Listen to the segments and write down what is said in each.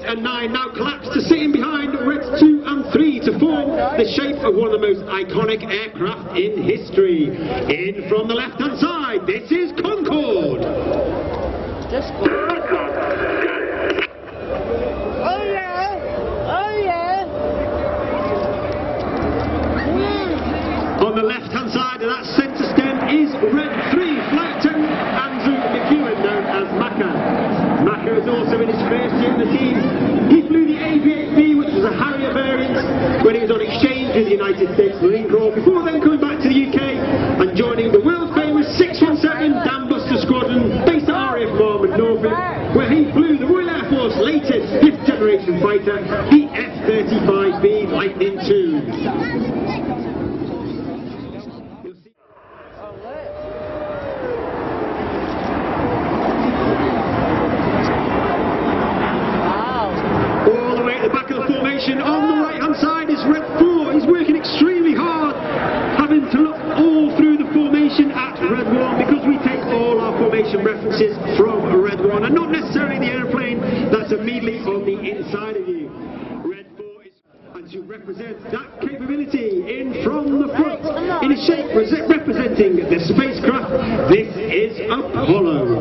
and 9 now collapse to sit in behind Reds 2 and 3 to form the shape of one of the most iconic aircraft in history. In from the left-hand side, this is Concorde. Just oh yeah! Oh yeah! On the left-hand side of that centre stem is Red 3 Flight Attendant Andrew McEwen, known as Macca. Macca is also in his first year in the team. He flew the AV-8B, which was a Harrier variant, when he was on exchange with the United States Marine Corps, before then coming back to the UK and joining the world famous 617 Dam Buster Squadron based at RAF Red Arrows, where he flew the Royal Air Force latest 5th generation fighter, the F-35B Lightning II. On the right hand side is Red 4. He's working extremely hard, having to look all through the formation at Red 1, because we take all our formation references from Red 1 and not necessarily the aeroplane that's immediately on the inside of you. Red 4 is and to represent that capability in from the front in a shape representing the spacecraft. This is Apollo.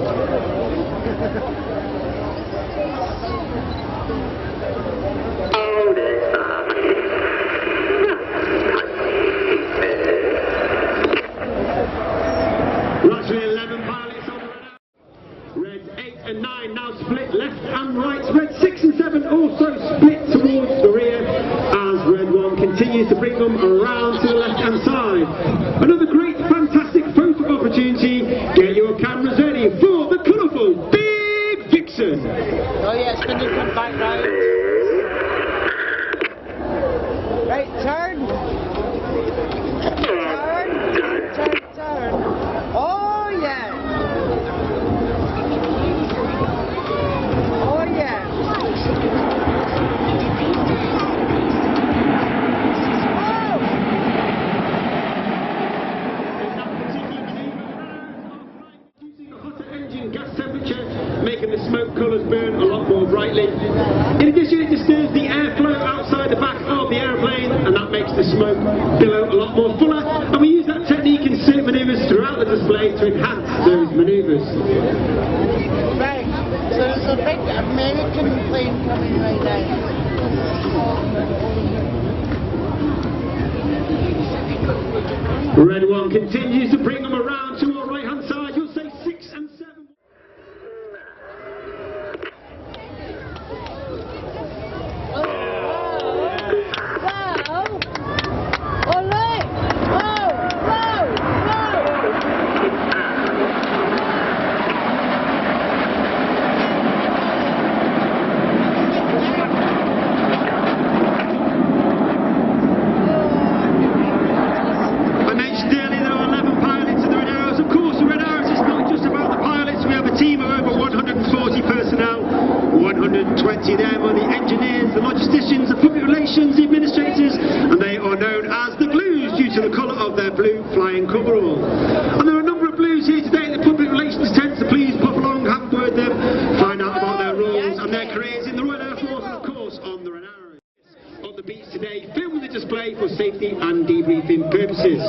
And 9 now split left and right. Red 6 and 7 also split towards the rear as Red 1 continues to bring them around to the left hand side. Another great fantastic photo opportunity. Get your cameras ready for the colourful Big Vixen. Oh yeah, spin it from back right. Right, turn. Turn. Oh yeah. Making the smoke colours burn a lot more brightly. In addition, it disturbs the airflow outside the back of the aeroplane, and that makes the smoke billow a lot more fuller. And we use that technique in certain manoeuvres throughout the display to enhance those manoeuvres. Right, so there's a big American plane coming right now. Red 1 continues to bring them around to our right hand side. You'll say 6 and 7. Them are the engineers, the logisticians, the public relations, the administrators, and they are known as the Blues due to the colour of their blue flying coverall. And there are a number of Blues here today. The public relations tends to please pop along, have a word with them, find out about their roles and their careers in the Royal Air Force, and of course on the Red Arrows. On the beach today, filming the display for safety and debriefing purposes.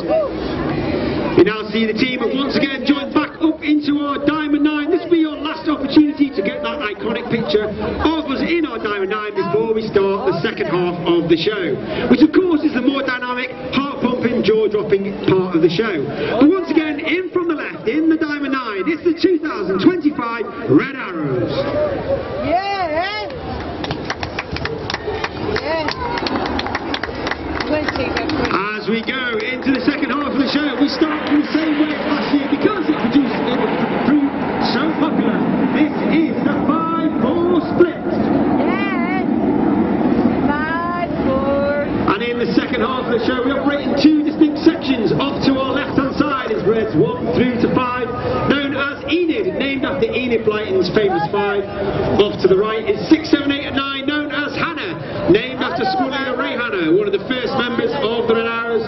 You now see the team have once again joined back up into our Diamond 9. This will be your last opportunity to get that iconic picture of us in our Diamond 9 before we start the second half of the show, which of course is the more dynamic, heart-pumping, jaw-dropping part of the show. But once again, in from the left, in the Diamond 9, it's the 2025 Red Arrows. Yeah! Yeah! As we go into the second half of the show, we start from the same way as last year because it proved so popular. This is the 5-4 split. Yeah! 5-4. And in the second half of the show, we operate in two distinct sections. Off to our left-hand side is Reds 1 through to 5, known as Enid, named after Enid Blyton's famous 5. Off to the right is 6, 7, 8 and 9, known as Hannah, named after school leader Ray Hannah, one of the first members of the Red Arrows.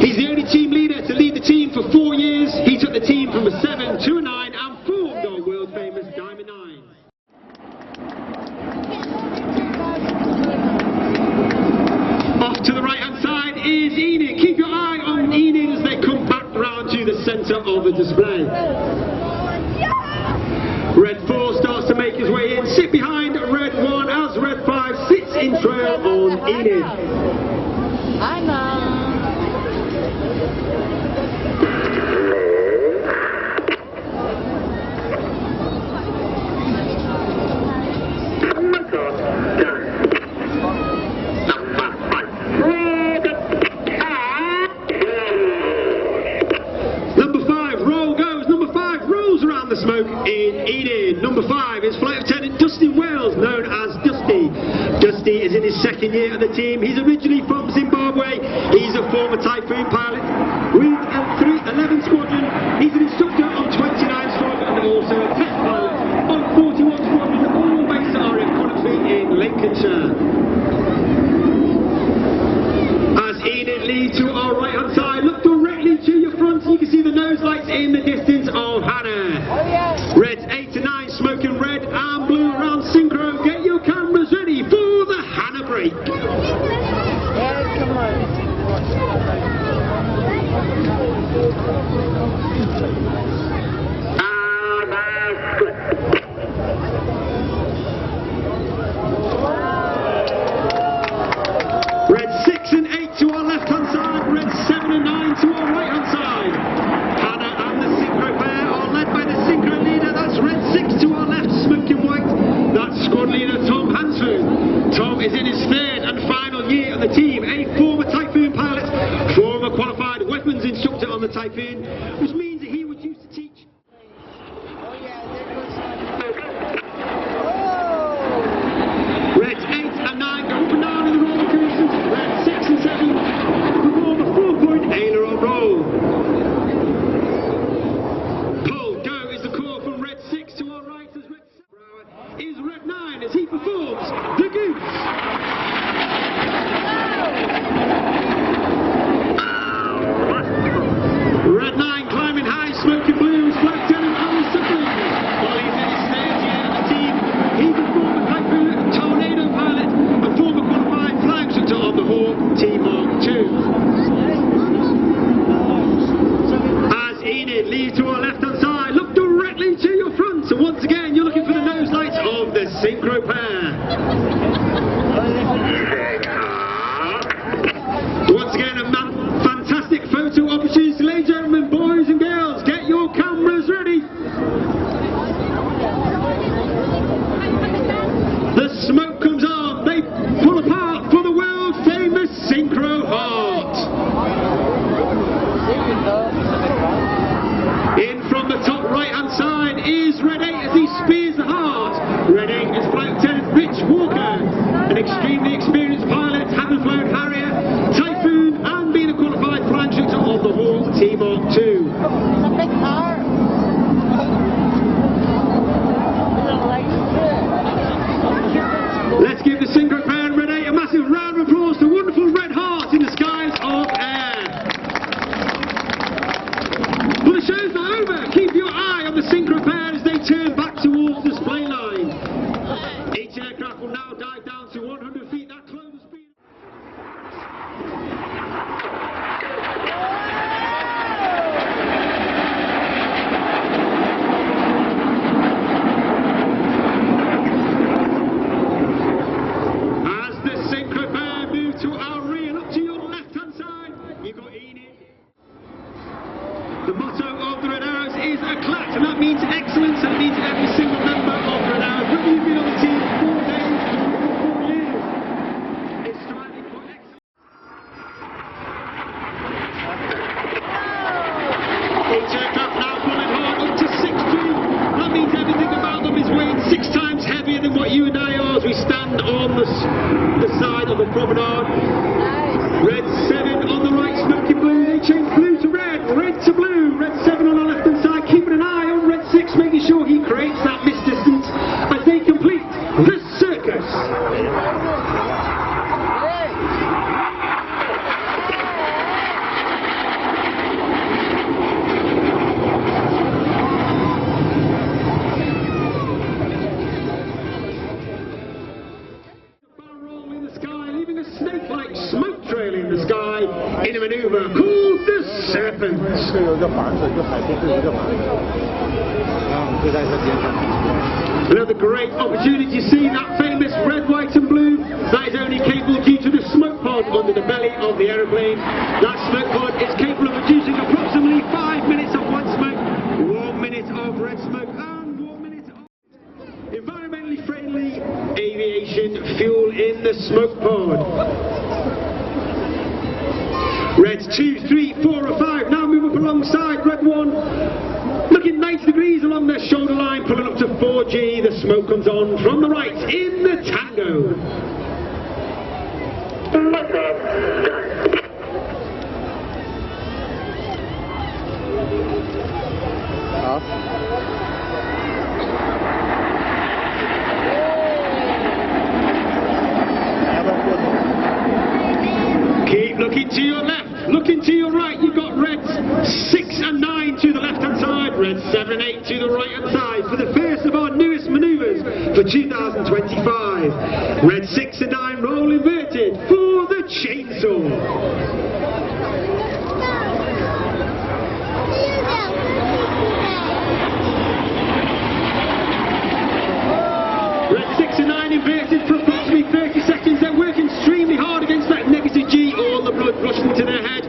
He's the only team leader to lead the team for 4 years. He took the team from a 7 to a 9 and formed our world famous Diamond 9. the display. Red 4 starts to make his way in, sit behind Red 1 as Red 5 sits in trail on Enid. I know. Smoke in Enid. Number 5 is Flight Lieutenant Dusty Wells, known as Dusty. Dusty is in his second year at the team. He's originally from Zimbabwe. He's a former Typhoon pilot with 11 Squadron. He's an instructor on 29 Squadron and also a test pilot on 41 Squadron, all based at RAF Red in Lincolnshire. As Enid leads to our right hand side, look directly to your front. You can see the nose lights in the distance of Hannah. Reds 8 to 9 smoking red and blue around synchro. Get your cameras ready for the Hannah break. Yeah, come on. Red 6 and 8 to our left hand side. Red 7 and 9 to our right hand side. Hannah and the synchro pair are led by the synchro leader. That's Red 6 to our left, smoking white. That's squad leader Tom Hansford. Tom is in his third and final year of the team. A former Typhoon pilot, former qualified weapons instructor on the Typhoon, which means that he would used to teach. Oh yeah, there goes Reds 8 and 9 go up and down in the roll positions. Reds 6 and 7 perform a 4-point aileron roll. Pull go is the call from Red 6 to our right as Red 7 is Red 9 as he performs the goose. Red 9 climbing high, smoking blues, Flight Lieutenant Alice Suckling. While he's in his third year at the team, he's a former Typhoon Tornado pilot and former qualified flying instructor on the Hawk T-Mark 2. As Enid leads to our left-hand side, look directly to your front. So once again, you're looking for the nose lights of the synchro pair. Once again, a fantastic photo opportunity. Ladies and gentlemen, boys and girls, get your cameras ready. The smoke comes on. They pull apart for the world famous synchro heart. In from the top right hand side is Red 8 as he spears the heart. Red 8 is Flight Lieutenant Rich Walker, an extremely experienced pilot, having flown Harrier, Typhoon and been a qualified flying instructor of the Hawk T-Mark 2. It's a big car. Let's give the synchro pair and Red 8 a massive round of applause. The wonderful red heart in the skies of air. Well, the show's not over. Keep your eye on the synchro pair as they turn back towards the display line. Each aircraft will now dive down to 100 feet. That close speed. As the synchro pair move to our rear, up to your left-hand side, you've got Enid. The motto of the Red Arrows is eclat, and that means excellence, and it means every single member of the Red Arrows, whether you've been on the team for 4 days or 4 years, is striving for excellence. Each aircraft now pulling hard up to 6G. That means everything about them is weighing 6 times heavier than what you and I are as we stand on the side of the promenade. Red 7 on the right, smoking blue. They change blue to red, red to blue. Red 7 on our left-hand side, keeping an eye on Red 6, making sure he creates that missed distance as they complete the circus. Barrel in the sky, leaving a snake-like smoke trail in the sky in a maneuver called the Serpent. Another great opportunity to see that famous red, white and blue. That is only capable due to the smoke pod under the belly of the aeroplane. That smoke pod is capable of producing approximately 5 minutes of white smoke, 1 minute of red smoke and 1 minute of environmentally friendly aviation fuel in the smoke pod. Reds 2, 3, 4 and 5 now move up alongside Red 1. Looking 90 degrees along their shoulder line, pulling up to 4G. The smoke comes on from the right in the Tango. Keep looking to your left, looking to your right. You've got Reds 6 and 9 to the left-hand side, Reds 7 and 8 to the right-hand side for the first of our newest manoeuvres for 2025. Reds 6 and 9 roll inverted for the chainsaw. Red 6 and 9 inverted for approximately 30 seconds. They're working extremely hard against that negative G, all the blood rushing to their head.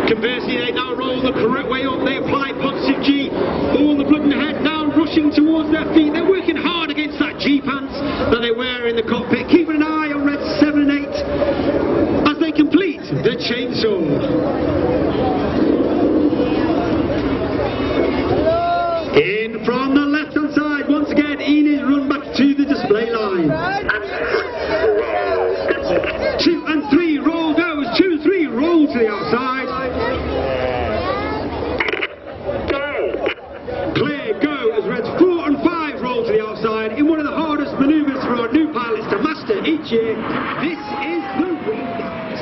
Conversely, they now roll the correct way up. They apply positive G, all the blood in the head now rushing towards their feet. They're working hard against that G pants that they wear in the cockpit. Keeping an eye on Red 7 and 8 as they complete the chainsaw. In from the left-hand side, once again, Enid run back to the display line. 2 and 3, roll goes. 2 and 3, roll to the outside. Clear, go, as Reds 4 and 5 roll to the outside in one of the hardest manoeuvres for our new pilots to master each year. This is the wing dance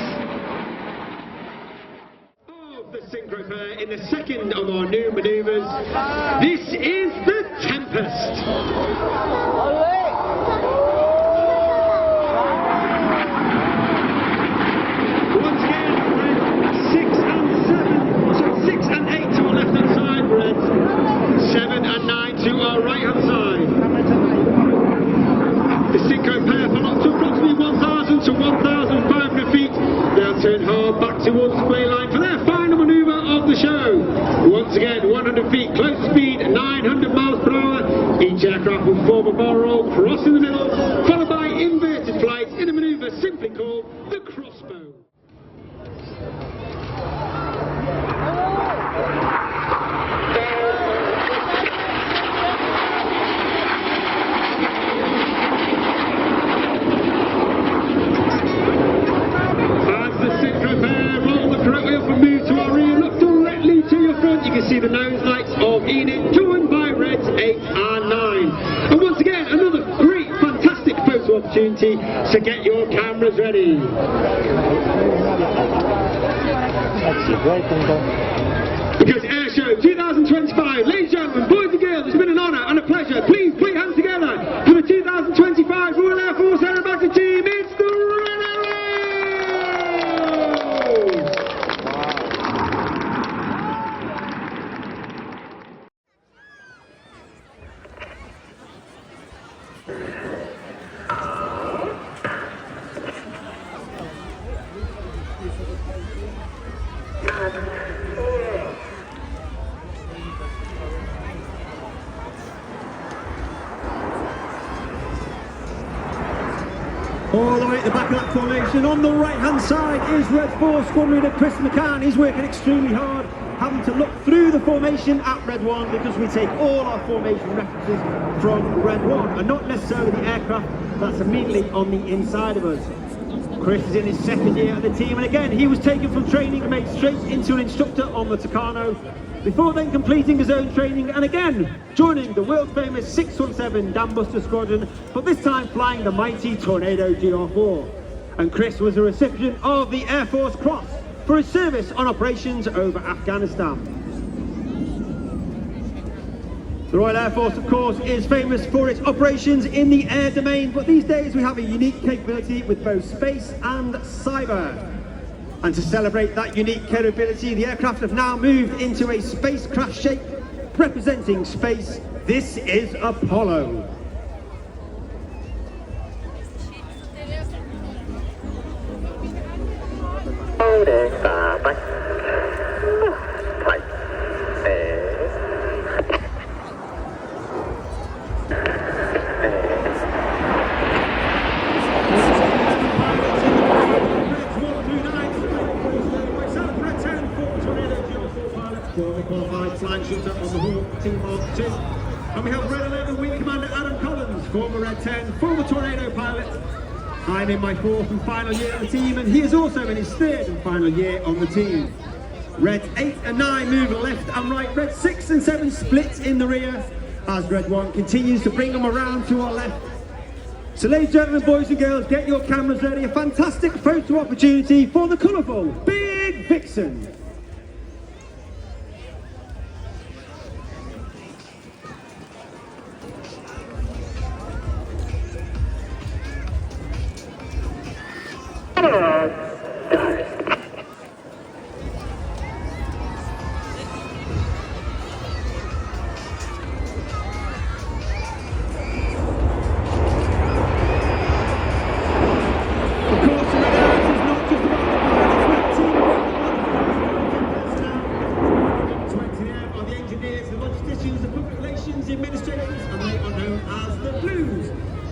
of the synchro pair in the second of our new manoeuvres. This is the Tempest. Once again, Red 6 and 8 to our left-hand side, Reds 7 and 9 to our right-hand side. The synchro pair pull up to approximately 1,000 to 1,500 feet. They'll turn hard back towards the display line for their final manoeuvre of the show. Once again, 100 feet, close speed, 900 miles per hour. Each aircraft will form a bar roll, cross in the middle, followed by inverted flights in a manoeuvre simply called the crossbow. You can see the nose lights of Enid, joined by Reds 8 and 9. And once again, another great, fantastic photo opportunity, so get your cameras ready. Because Air Show 2025, ladies and gentlemen, boys and girls, it's been an honour and a pleasure. Please put your hands together for the 2025 Royal Air Force Aerobatic Team. It's the Red Arrows! All the way at the back of that formation, on the right-hand side is Red 4 Squadron Leader Chris McCann. He's working extremely hard, having to look through the formation at Red 1 because we take all our formation references from Red 1 and not necessarily the aircraft that's immediately on the inside of us. Chris is in his second year at the team, and again he was taken from training and made straight into an instructor on the Tucano, before then completing his own training and again joining the world famous 617 Dam Buster Squadron, but this time flying the mighty Tornado GR4. And Chris was a recipient of the Air Force Cross for his service on operations over Afghanistan. The Royal Air Force, of course, is famous for its operations in the air domain, but these days we have a unique capability with both space and cyber. And to celebrate that unique capability, the aircraft have now moved into a spacecraft shape representing space. This is Apollo. Qualified flying shooter on the Hawk Team Mark 2. And we have Red 11 Wing Commander Adam Collins, former Red 10, former Tornado pilot. I'm in my 4th and final year on the team, and he is also in his 3rd and final year on the team. Red 8 and 9 move left and right. Red 6 and 7 split in the rear as Red 1 continues to bring them around to our left. So ladies and gentlemen, boys and girls, get your cameras ready. A fantastic photo opportunity for the colourful Big Vixen.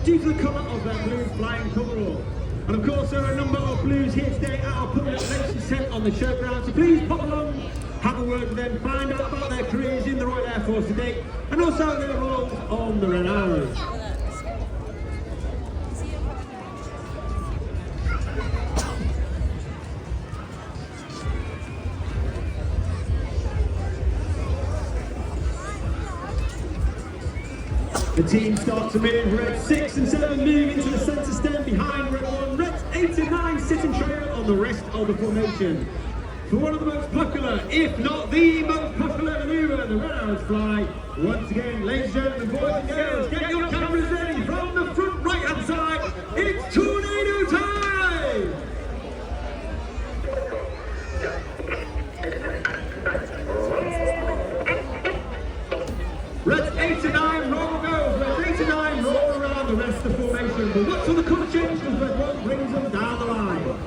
Due to the colour of their blue flying coverall. And of course there are a number of blues here today at our public relations tent on the showground, so please pop along, have a word with them, find out about their careers in the Royal Air Force to date, and also their roles on the Red Arrows. The team starts a move. Red 6 and 7 move into the centre stand behind Red 1. Reds 8 and 9 sit in trail on the rest of the formation. For one of the most popular, if not the most popular manoeuvre, the Red Arrows fly. Once again, ladies and gentlemen, boys and girls, get your cameras ready. From the front right hand side, it's tornado time! Reds 8 and 9 roll goes. Reds 8 and 9 roll around the rest of the formation. But what's on the colour change as Red 1 brings them down the line?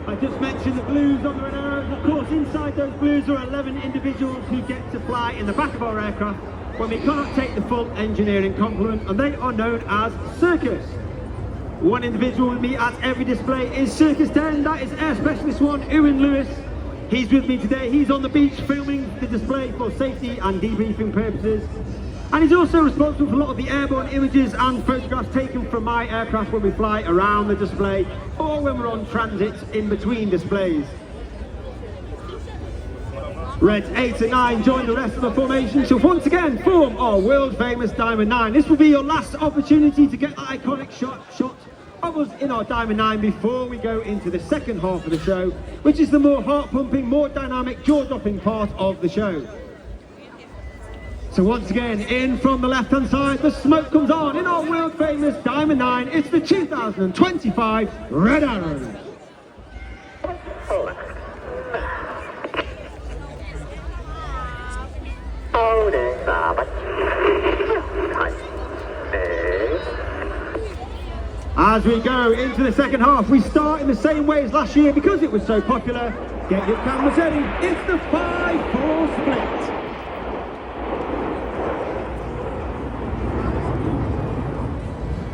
I just mentioned the blues on the Red Arrows, and of course inside those blues are 11 individuals who get to fly in the back of our aircraft when we cannot take the full engineering complement, and they are known as Circus. One individual with me at every display is Circus 10, that is Air Specialist 1, Ewan Lewis. He's with me today, he's on the beach filming the display for safety and debriefing purposes. And he's also responsible for a lot of the airborne images and photographs taken from my aircraft when we fly around the display or when we're on transit in between displays. Reds 8 and 9 join the rest of the formation to once again form our world famous Diamond 9. This will be your last opportunity to get that iconic shot of us in our Diamond 9 before we go into the second half of the show, which is the more heart-pumping, more dynamic, jaw-dropping part of the show. So once again, in from the left-hand side, the smoke comes on in our world-famous Diamond 9. It's the 2025 Red Arrows. As we go into the second half, we start in the same way as last year because it was so popular. Get your cameras ready. It's the 5-4 split.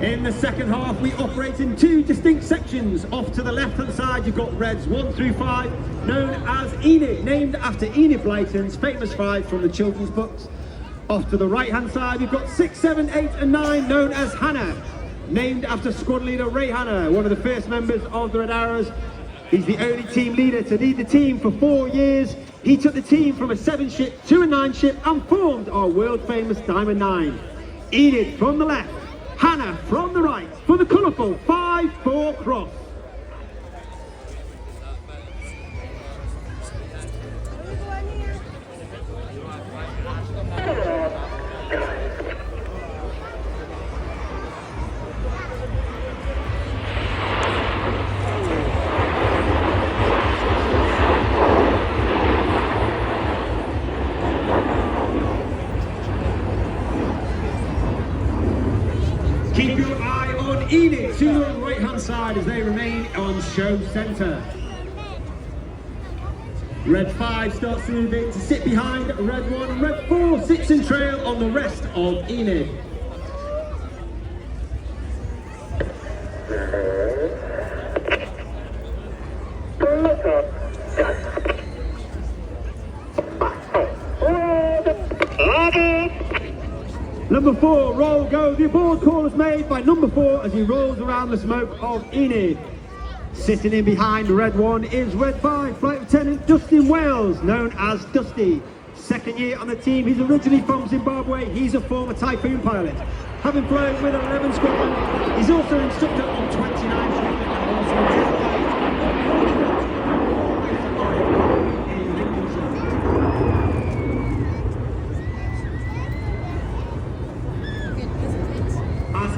In the second half, we operate in two distinct sections. Off to the left-hand side, you've got Reds 1 through 5, known as Enid, named after Enid Blyton's famous 5 from the children's books. Off to the right-hand side, you've got 6, 7, 8 and 9, known as Hannah, named after squad leader Ray Hannah, one of the first members of the Red Arrows. He's the only team leader to lead the team for 4 years. He took the team from a 7-ship to a 9-ship and formed our world-famous Diamond 9. Enid from the left, Hannah from the right for the colourful 5-4 cross. Keep your eye on Enid to the right-hand side as they remain on show centre. Red 5 starts to move in to sit behind Red 1, and Red 4 sits in trail on the rest of Enid. Number 4, roll go. The aboard call is made by number 4 as he rolls around the smoke of Enid. Sitting in behind Red 1 is Red 5, Flight Lieutenant Dustin Wales, known as Dusty. Second year on the team, he's originally from Zimbabwe. He's a former Typhoon pilot. Having flown with 11 Squadron, he's also an instructor on 29 Squadron and also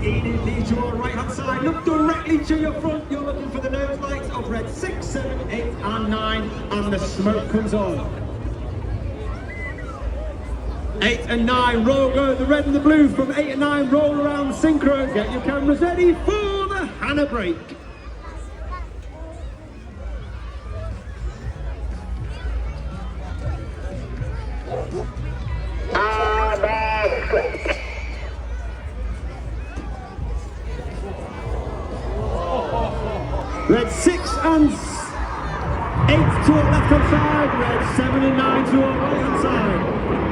Enid leads you on the right hand side. Look directly to your front. You're looking for the nose lights of Red 6, 7, 8 and 9, and the smoke comes on. 8 and 9 roll go. The red and the blue from 8 and 9 roll around synchro. Get your cameras ready for the Hannah break. Red 6 and 8 to our left hand side, Red 7 and 9 to our right hand side.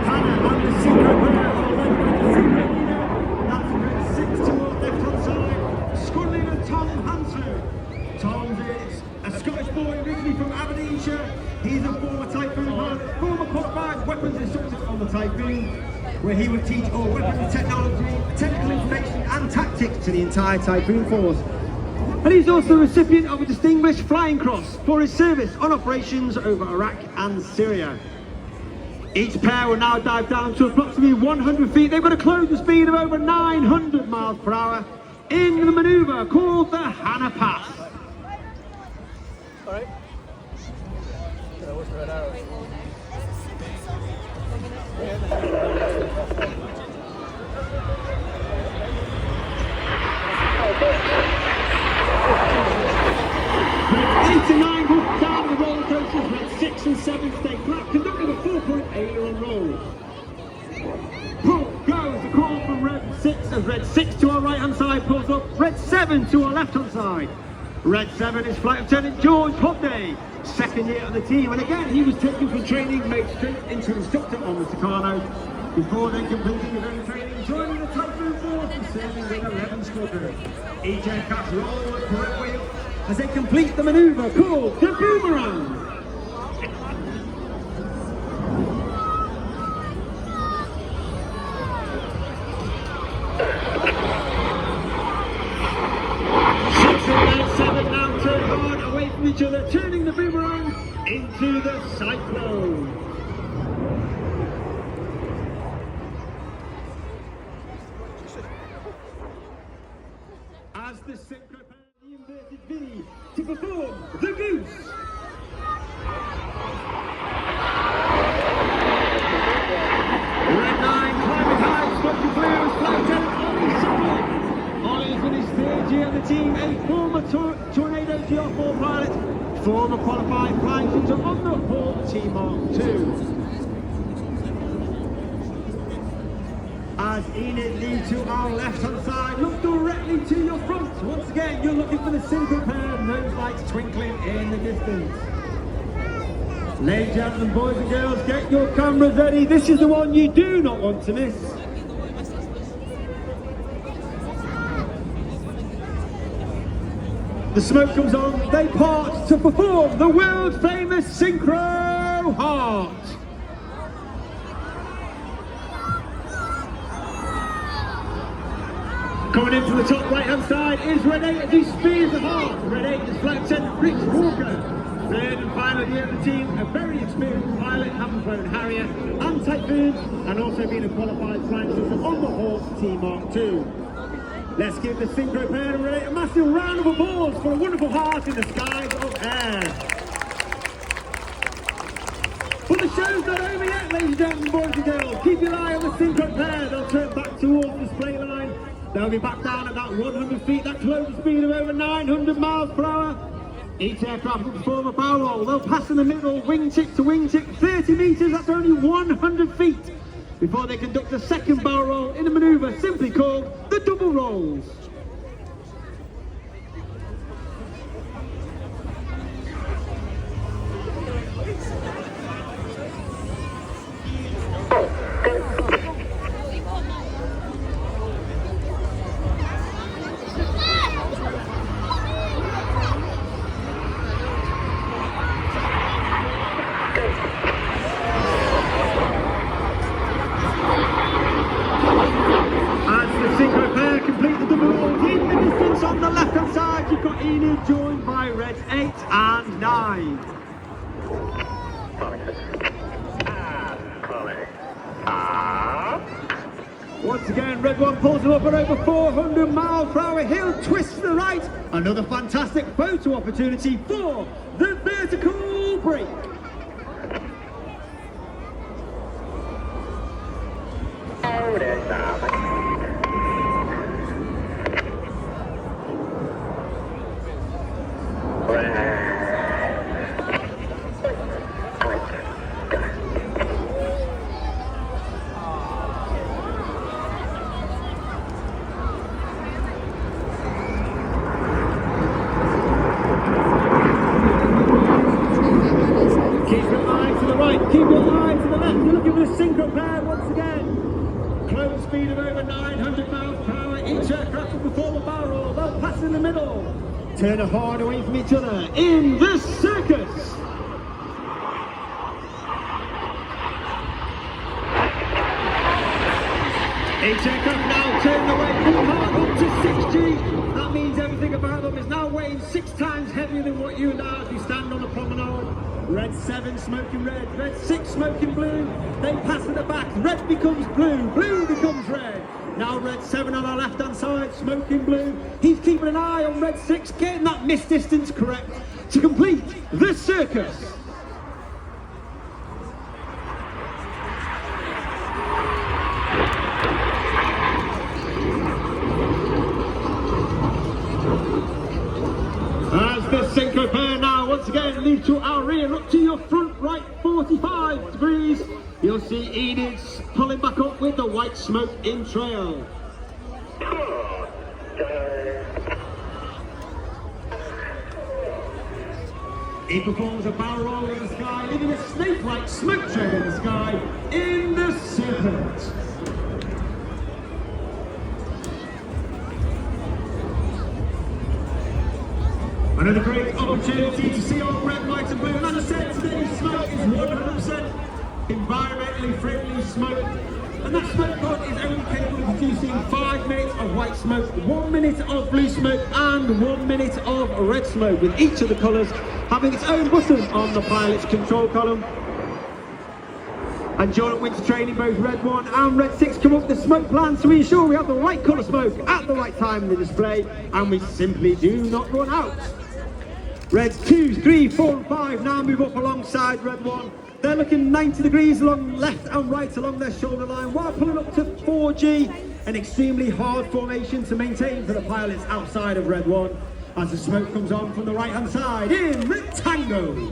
Hannah and the synchro pair are led by the synchro leader. That's Red 6 to our left hand side, squad leader Tom Hanson. Tom is a Scottish boy originally from Aberdeenshire. He's a former Typhoon pilot, former qualified weapons instructor on the Typhoon, where he would teach all weapons technology, technical information and tactics to the entire Typhoon force. And he's also a recipient of a Distinguished Flying Cross for his service on operations over Iraq and Syria. Each pair will now dive down to approximately 100 feet. They've got a closing speed of over 900 miles per hour in the manoeuvre called the Hannah Pass. All right. What's Red Arrows? Red 8 and 9 go down the roller coasters. Red 6 and 7 stay flat, conducting a 4-point aileron roll. Pull goes the call from Red 6 as Red 6 to our right hand side pulls up. Red 7 to our left hand side. Red 7 is Flight Lieutenant George Hobday, second year on the team, and again he was taken from training, made straight into instructor on the Tucano, before then completing his own training, joining the Typhoon force and serving with 11 Squadron. Each aircraft roll the correct way up as they complete the manoeuvre called the Boomerang. Each other, turning the Boomerang into the Cyclone. As the synchro pair the inverted V to perform the Goose. Red 9 climbing high, smoking blue as Flight Lieutenant Ollie Simple. Ollie is in his third year on the team, a former Tornado GR4 pilot, former qualified flying instructor on the Hawk T-Mark 2. As Enid leads to our left-hand side, look directly to your front. Once again, you're looking for the synchro pair, nose lights twinkling in the distance. Ladies and gentlemen, boys and girls, get your cameras ready. This is the one you do not want to miss. The smoke comes on, they part to perform the world famous Synchro Heart. Coming into the top right hand side is Red 8 as he spears the heart. Red 8 is Flight Lieutenant Rich Walker. Third and final year of the team, a very experienced pilot, having flown Harrier and Typhoon, and also been a qualified flying system on the Hawk T-Mark II. Let's give the Synchro pair and Red 8 a massive round of applause for a wonderful heart in the skies of Ayr. But the show's not over yet, ladies and gentlemen, boys and girls. Keep your eye on the Synchro pair. They'll turn back towards the display line. They'll be back down at that 100 feet, that closing speed of over 900 miles per hour. Each aircraft will perform a barrel roll. They'll pass in the middle, wingtip to wingtip, 30 metres, that's only 100 feet, before they conduct a second barrel roll in a manoeuvre simply called the double rolls. Joined by Reds 8 and 9. Once again, Red 1 pulls him up at over 400 miles per hour. He'll twist to the right. Another fantastic photo opportunity for the vertical break. Keep your eye to the left, you're looking for the Synchro pair once again. Close speed of over 900 miles per hour. Each aircraft will perform a barrel roll. They'll pass in the middle. Turn a hard away from each other in the circus. Each aircraft now turning away full hard up to 6G. That means everything about them is now weighing 6 times heavier than what you and I as we stand on the promenade. Red 7 smoking red, Red 6 smoking blue. They pass at the back, red becomes blue, blue becomes red. Now Red 7 on our left hand side, smoking blue. He's keeping an eye on Red 6, getting that miss distance correct to complete the circus. As the Synchro pair now once again lead to our rear, look to your front right 45 degrees. You'll see Enid pulling back up with the white smoke in trail. He performs a barrel roll in the sky, leaving a snake-like smoke trail in the sky in the Serpent. Another great opportunity to see all red, white and blue. And as I said, today's smoke is 100% environmentally friendly smoke. And that smoke pod is only capable of producing 5 minutes of white smoke, 1 minute of blue smoke and 1 minute of red smoke, with each of the colours having its own button on the pilot's control column. And during winter training, both Red 1 and Red 6 come up with the smoke plan to ensure we have the right colour smoke at the right time in the display, and we simply do not run out. Reds 2, 3, 4 and 5 now move up alongside Red 1. They're looking 90 degrees along left and right along their shoulder line while pulling up to 4G, an extremely hard formation to maintain for the pilots outside of Red 1 as the smoke comes on from the right hand side in the Tango.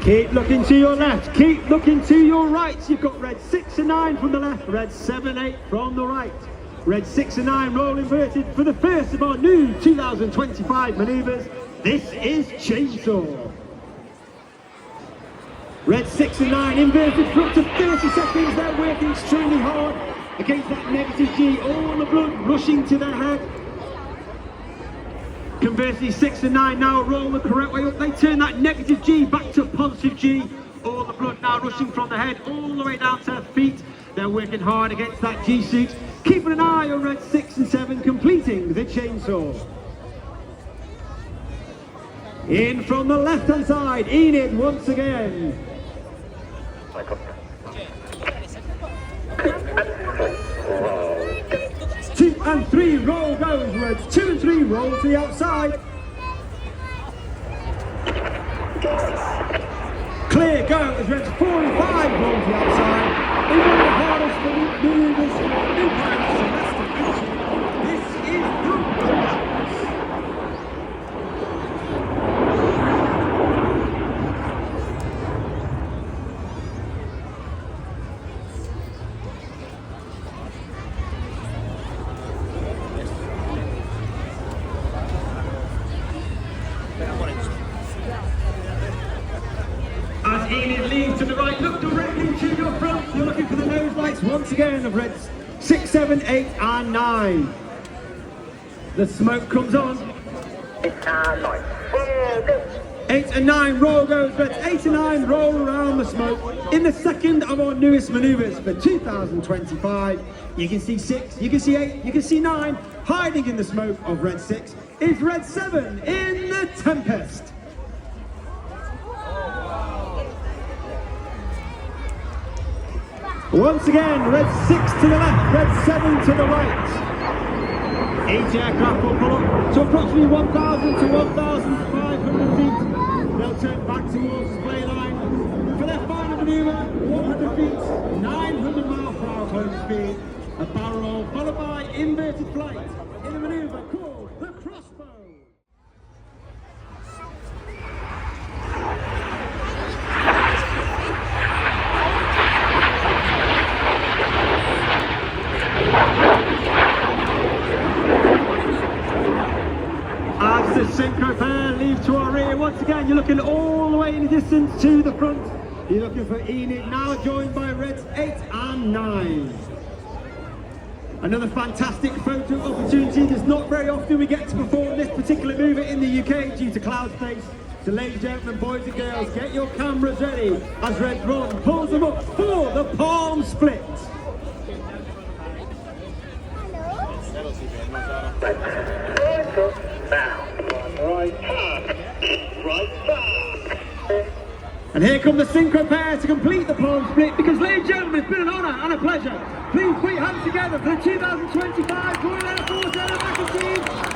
Keep looking to your left, keep looking to your right. You've got Red 6 and 9 from the left, Red 7, 8 from the right. Red 6 and 9 roll inverted for the first of our new 2025 manoeuvres. This is Chainsaw. Red 6 and 9 inverted for up to 30 seconds. They're working extremely hard against that negative G. All the blood rushing to their head. Conversely, 6 and 9 now roll the correct way up. They turn that negative G back to positive G. All the blood now rushing from the head all the way down to their feet. They're working hard against that G suit. Keeping an eye on Red 6 and 7 completing the Chainsaw. In from the left hand side, Enid once again. 2 and 3 roll goes Reds. 2 and 3 roll to the outside. Clear go as Reds 4 and 5 roll to the outside. In one of the hardest manoeuvres in Paris. This is brutal. As Enid leans to the right, look directly to your front. You're looking for the nose lights once again of Reds 6, 7, 8 and 9. The smoke comes on. 8 and 9 roll goes Reds. 8 and 9 roll around the smoke. In the second of our newest manoeuvres for 2025, you can see 6, you can see 8, you can see 9. Hiding in the smoke of Red 6 is Red 7 in the Tempest. Once again, Red 6 to the left, Red 7 to the right. 8 aircraft will pull up to approximately 1,000 to 1,500 feet. They'll turn back towards the play line for their final manoeuvre, 100 feet, 900 miles per hour close speed. A barrel roll followed by inverted flight in a manoeuvre called the crossbow. As the synchro pair leave to our rear, once again you're looking all the way in the distance to the front. You're looking for Enid, now joined by Reds 8 and 9. Another fantastic photo opportunity. There's not very often we get to perform this particular manoeuvre in the UK due to cloud space. So ladies and gentlemen, boys and girls, get your cameras ready as Red Ron pulls them up for the palm split. And here come the synchro pair to complete the palm split, because ladies and gentlemen, it's been an honour and a pleasure. Please put your hands together for the 2025 Royal Air Force Aerobatic Team.